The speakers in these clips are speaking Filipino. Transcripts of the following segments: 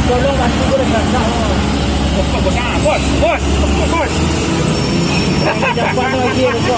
Tolongan siguro sa Bos, bos, bos. Jangan paano dito po.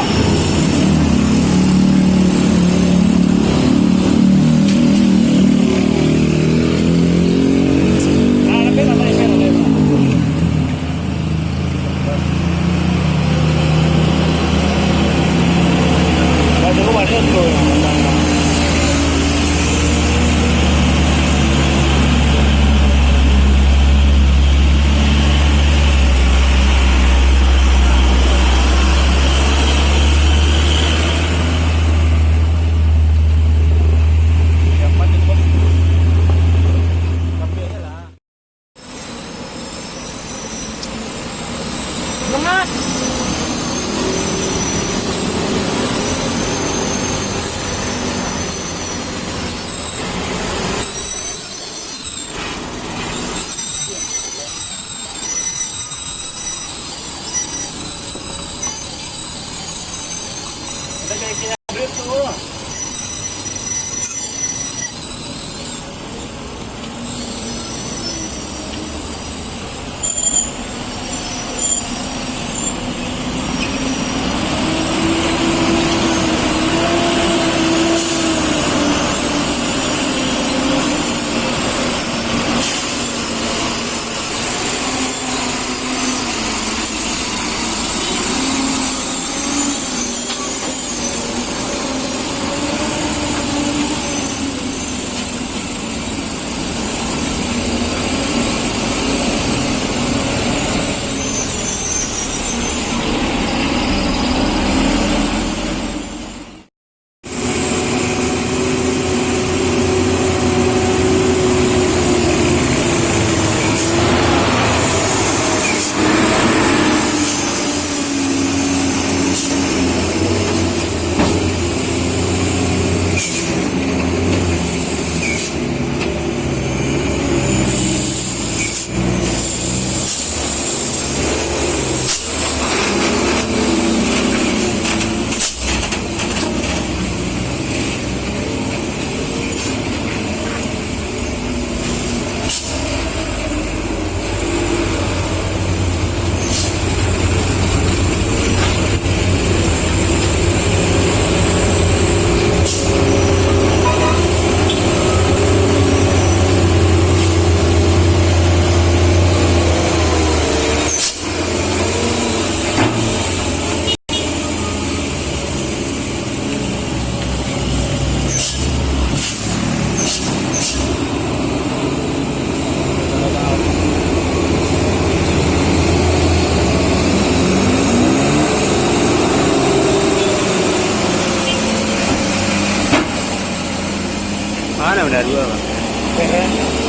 Mana udah dua, Pak?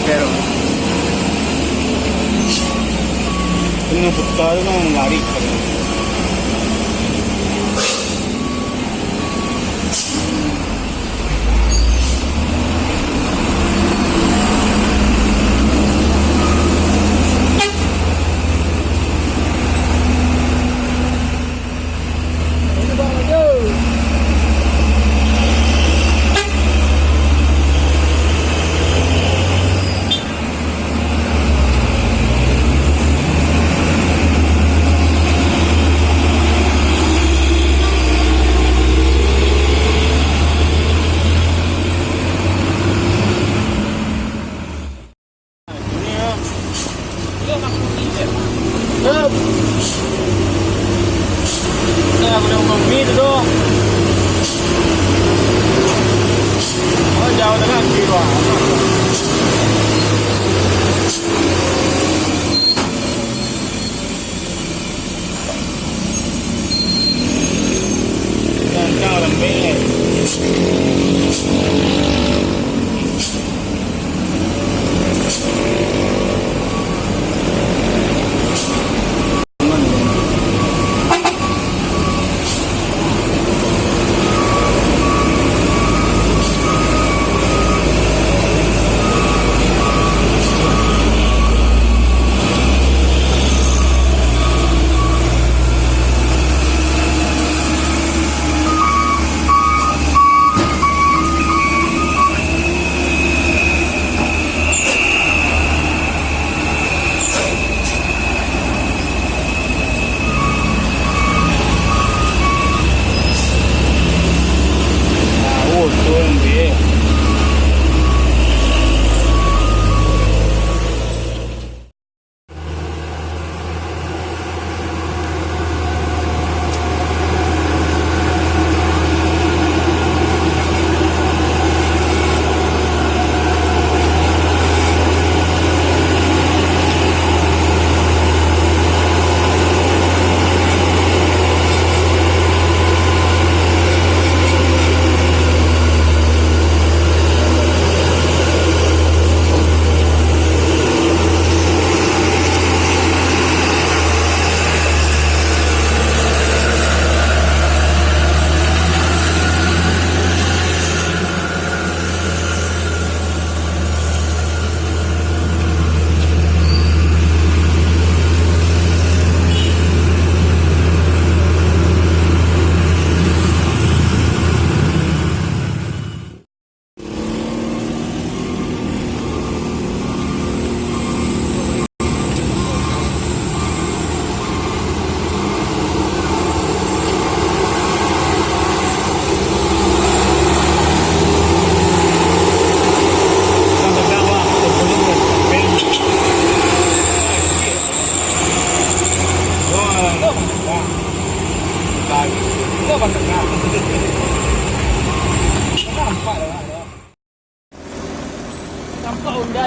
Pero. Ini betul kan lari.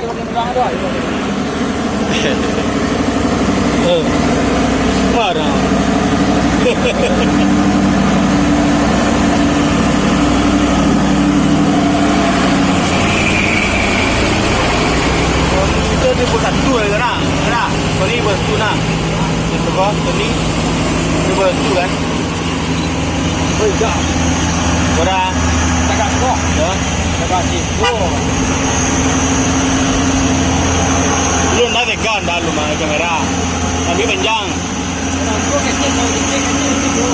di bagian belakang ada. Marah. Itu di pusat tu ya nak, nak. Kau ni bus tu nak. Itu kau, ni bus tu kan. Oh iya. Orang Agak kok. ya. Agak situ. Lu nak tekan dah lu mah kamera. Tapi panjang. Aku kecil kau kecil itu.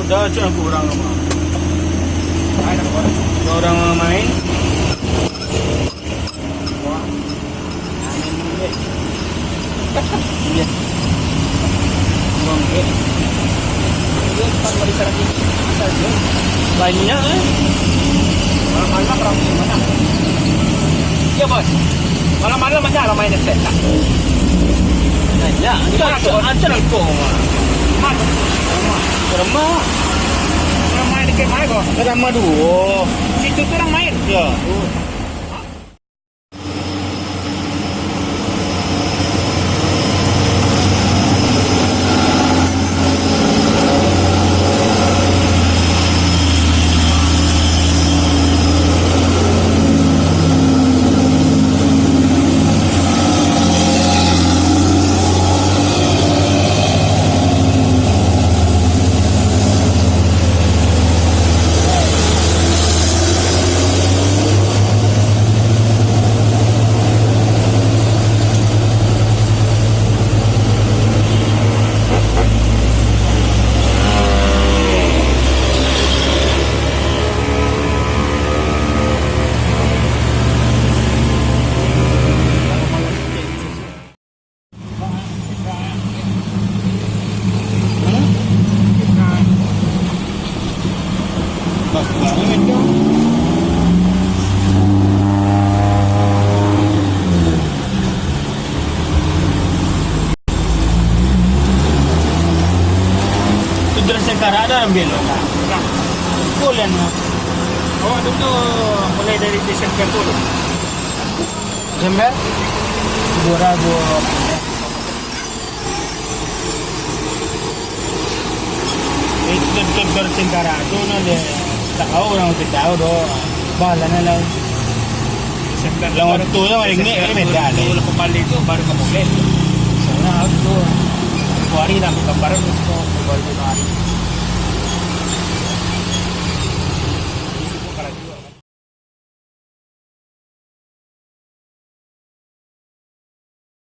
Udah cuma kurang apa? Orang main. Iya. Bangke. Banyak Malam-malam ramai mana? Ya bos. Malam-malam aja ramai net set. Ya, acara kau mah. Ramah. Ramai di kemana kok? Ramah dua. Situ tuh orang main. Ya. Sekarang ada ambil. Bulan. Oh, itu mulai dari Desember dulu. Desember 2000. itu bersekarang tu nanti tahu orang tu tahu doh. Bahala na lang. Desember. Lang waktu tu maling ni beda ni. Kalau kembali itu baru ke Mungkin. Sana aku 2 hari dah gambaran itu baru 2 hari.